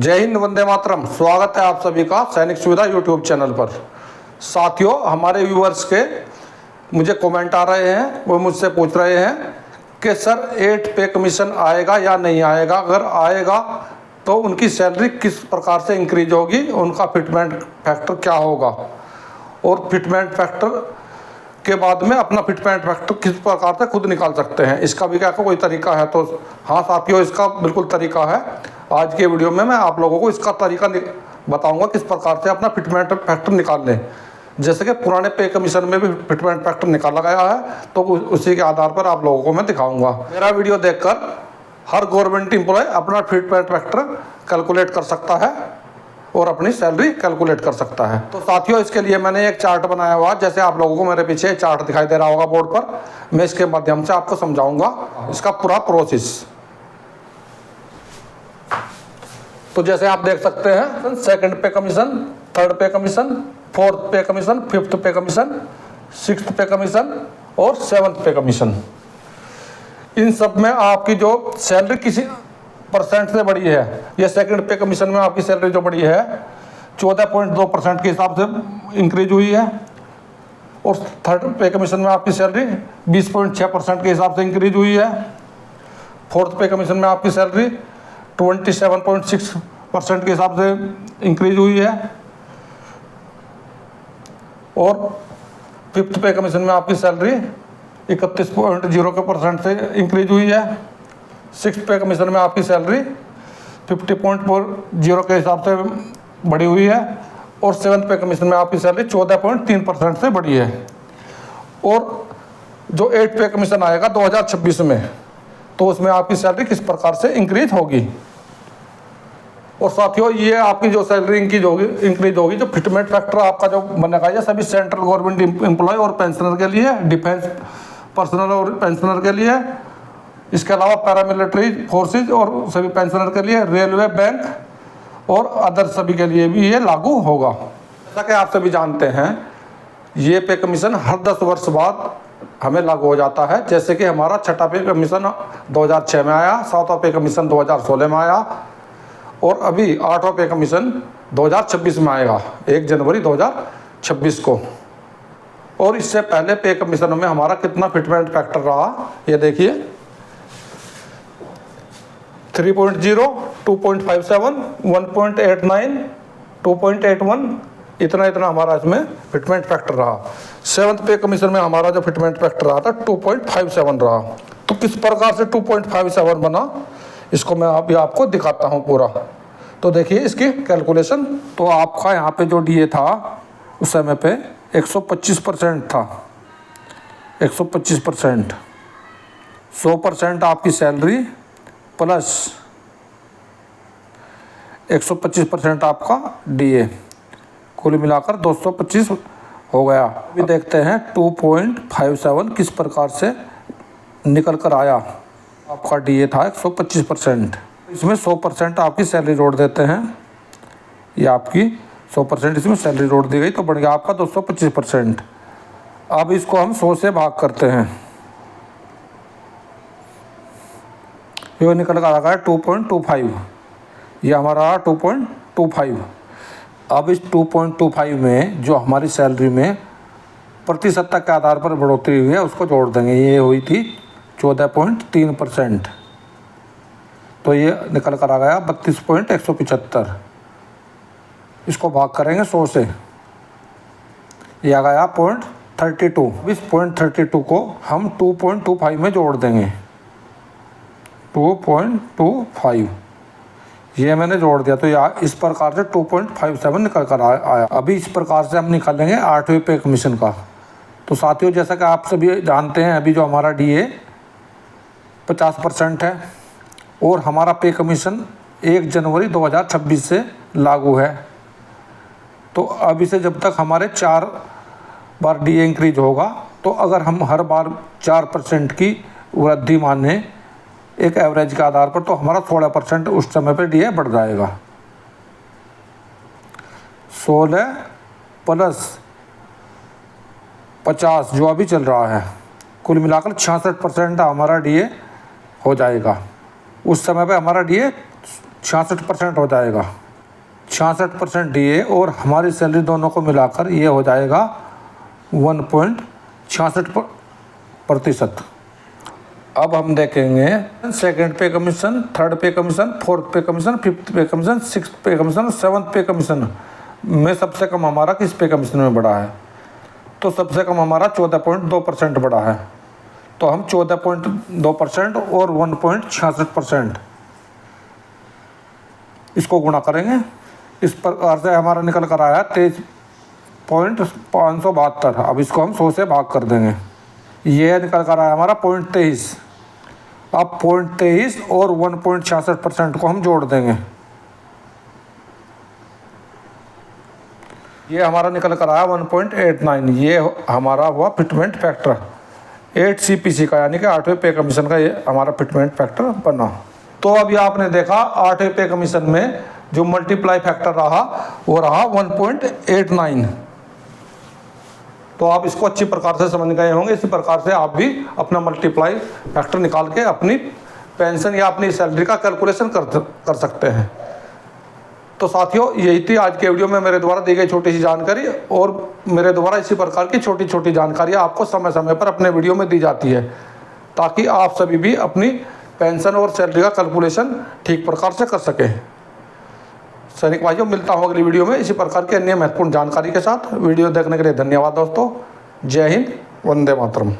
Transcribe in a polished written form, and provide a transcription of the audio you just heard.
जय हिंद, वंदे मातरम। स्वागत है आप सभी का सैनिक सुविधा यूट्यूब चैनल पर। साथियों, हमारे व्यूअर्स के मुझे कमेंट आ रहे हैं, वो मुझसे पूछ रहे हैं कि सर 8 पे कमीशन आएगा या नहीं आएगा, अगर आएगा तो उनकी सैलरी किस प्रकार से इंक्रीज होगी, उनका फिटमेंट फैक्टर क्या होगा, और फिटमेंट फैक्टर के बाद में अपना फिटमेंट फैक्टर किस प्रकार से खुद निकाल सकते हैं, इसका भी क्या कोई तरीका है। तो हाँ साथियों, इसका बिल्कुल तरीका है। आज के वीडियो में मैं आप लोगों को इसका तरीका बताऊंगा किस प्रकार से अपना फिटमेंट फैक्टर निकाल लें। जैसे कि पुराने पे कमीशन में भी फिटमेंट फैक्टर निकाला गया है, तो उसी के आधार पर आप लोगों को मैं दिखाऊंगा। मेरा वीडियो देखकर हर गवर्नमेंट एम्प्लॉय अपना फिटमेंट फैक्टर कैलकुलेट कर सकता है और अपनी सैलरी कैलकुलेट कर सकता है। तो साथियों, इसके लिए मैंने एक चार्ट बनाया हुआ, जैसे आप लोगों को मेरे पीछे चार्ट दिखाई दे रहा होगा बोर्ड पर। मैं इसके माध्यम से आपको समझाऊंगा इसका पूरा प्रोसेस। तो जैसे आप देख सकते हैं, सेकंड पे कमीशन, थर्ड पे कमीशन, फोर्थ पे कमीशन, फिफ्थ पे कमीशन, सिक्स्थ पे कमीशन और सेवंथ पे कमीशन। इन सब में आपकी जो सैलरी किसी परसेंट से बढ़ी है, ये सेकंड पे कमीशन में आपकी सैलरी जो बढ़ी है 14.2% के हिसाब से इंक्रीज हुई है, और थर्ड पे कमीशन में आपकी सैलरी 20.6% के हिसाब से इंक्रीज हुई है। फोर्थ पे कमीशन में आपकी सैलरी 27.6% के हिसाब से इंक्रीज हुई है, और फिफ्थ पे कमीशन में आपकी सैलरी 31.0% से इंक्रीज हुई है। सिक्स्थ पे कमीशन में आपकी सैलरी 50.40 के हिसाब से बढ़ी हुई है, और सेवन्थ पे कमीशन में आपकी सैलरी 14.3% से बढ़ी है। और जो 8 पे कमीशन आएगा 2026 में, तो उसमें आपकी सैलरी किस प्रकार से इंक्रीज होगी। और साथियों, ये आपकी जो सैलरी इंक्रीज होगी, जो फिटमेंट फैक्टर आपका जो बनेगा, ये सभी सेंट्रल गवर्नमेंट एम्प्लॉय और पेंशनर के लिए, डिफेंस पर्सनल और पेंशनर के लिए, इसके अलावा पैरामिलिट्री फोर्सेज और सभी पेंशनर के लिए, रेलवे, बैंक और अदर सभी के लिए भी ये लागू होगा। जैसा कि आप सभी जानते हैं, ये पे कमीशन हर 10 वर्ष बाद हमें लागू हो जाता है। जैसे कि हमारा छठा पे कमीशन 2006 में आया, सातवां पे कमीशन 2016 में आया, और अभी 8वां पे कमीशन 2026 में आएगा, 1 जनवरी 2026 को। और इससे पहले पे कमीशन में हमारा कितना फिटमेंट फैक्टर रहा, ये देखिए 3.0, 2.57, 1.89, 2.81, इतना हमारा इसमें फिटमेंट फैक्टर रहा। सेवन्थ पे कमीशन में हमारा जो फिटमेंट फैक्टर रहा था 2.57 रहा। तो किस प्रकार से 2.57 बना, इसको मैं अभी आपको दिखाता हूँ पूरा। तो देखिए इसकी कैलकुलेशन। तो आपका यहाँ पे जो डीए था उस समय पे 125% था, 125%, 100% आपकी सैलरी प्लस 125% आपका डीए, कुल मिलाकर 225 हो गया। अभी देखते हैं 2.57 किस प्रकार से निकल कर आया। आपका डीए था 125%, इसमें 100% आपकी सैलरी जोड़ देते हैं। ये आपकी 100% इसमें सैलरी जोड़ दी गई, तो बढ़ गया आपका 225%। अब इसको हम 100 से भाग करते हैं, ये निकल कर आ गया 2.25, ये हमारा 2.25। अब इस 2.25 में जो हमारी सैलरी में प्रतिशत के आधार पर बढ़ोतरी हुई है उसको जोड़ देंगे। ये हुई थी 14.3%, तो ये निकल कर आ गया 32.175। इसको भाग करेंगे 100 से, ये आ गया 0.32। इस 0.32 को हम 2.25 में जोड़ देंगे, 2.25, ये मैंने जोड़ दिया। तो यार इस प्रकार से 2.57 निकल कर आया। अभी इस प्रकार से हम निकालेंगे 8वें पे कमीशन का। तो साथियों, जैसा कि आप सभी जानते हैं, अभी जो हमारा डीए 50% है, और हमारा पे कमीशन 1 जनवरी 2026 से लागू है। तो अभी से जब तक हमारे 4 बार डीए इंक्रीज होगा, तो अगर हम हर बार 4% की वृद्धि माने एक एवरेज के आधार पर, तो हमारा 16% उस समय पे डीए बढ़ जाएगा। 16 प्लस 50 जो अभी चल रहा है, कुल मिलाकर 66% हमारा डीए हो जाएगा। उस समय पे हमारा डीए 66% हो जाएगा। 66% डीए और हमारी सैलरी दोनों को मिलाकर ये हो जाएगा 1.66%। अब हम देखेंगे सेकंड पे कमीशन, थर्ड पे कमीशन, फोर्थ पे कमीशन, फिफ्थ पे कमीशन, सिक्स्थ पे कमीशन, सेवन्थ पे कमीशन में सबसे कम हमारा किस पे कमीशन में बढ़ा है। तो सबसे कम हमारा 14.2% बढ़ा है। तो हम 14.2% और 1.66% इसको गुणा करेंगे। इस प्रकार से हमारा निकल कर आया 23.572। अब इसको हम 100 से भाग कर देंगे। ये निकल कर आया हमारा 0.23। अब 0.23 और 1.66% को हम जोड़ देंगे। ये हमारा निकल कर आया 1.89। ये हमारा हुआ फिटमेंट फैक्टर 8 CPC का, यानी कि 8वें पे कमीशन का ये हमारा फिटमेंट फैक्टर बना। तो अभी आपने देखा 8वें पे कमीशन में जो मल्टीप्लाई फैक्टर रहा वो रहा 1.89। तो आप इसको अच्छी प्रकार से समझ गए होंगे। इसी प्रकार से आप भी अपना मल्टीप्लाई फैक्टर निकाल के अपनी पेंशन या अपनी सैलरी का कैलकुलेशन कर सकते हैं। तो साथियों, यही थी आज के वीडियो में मेरे द्वारा दी गई छोटी सी जानकारी। और मेरे द्वारा इसी प्रकार की छोटी छोटी जानकारियाँ आपको समय समय पर अपने वीडियो में दी जाती है, ताकि आप सभी भी अपनी पेंशन और सैलरी का कैलकुलेशन ठीक प्रकार से कर सकें। सैनिक भाइयों, मिलता हूँ अगली वीडियो में इसी प्रकार की अन्य महत्वपूर्ण जानकारी के साथ। वीडियो देखने के लिए धन्यवाद दोस्तों। जय हिंद, वंदे मातरम।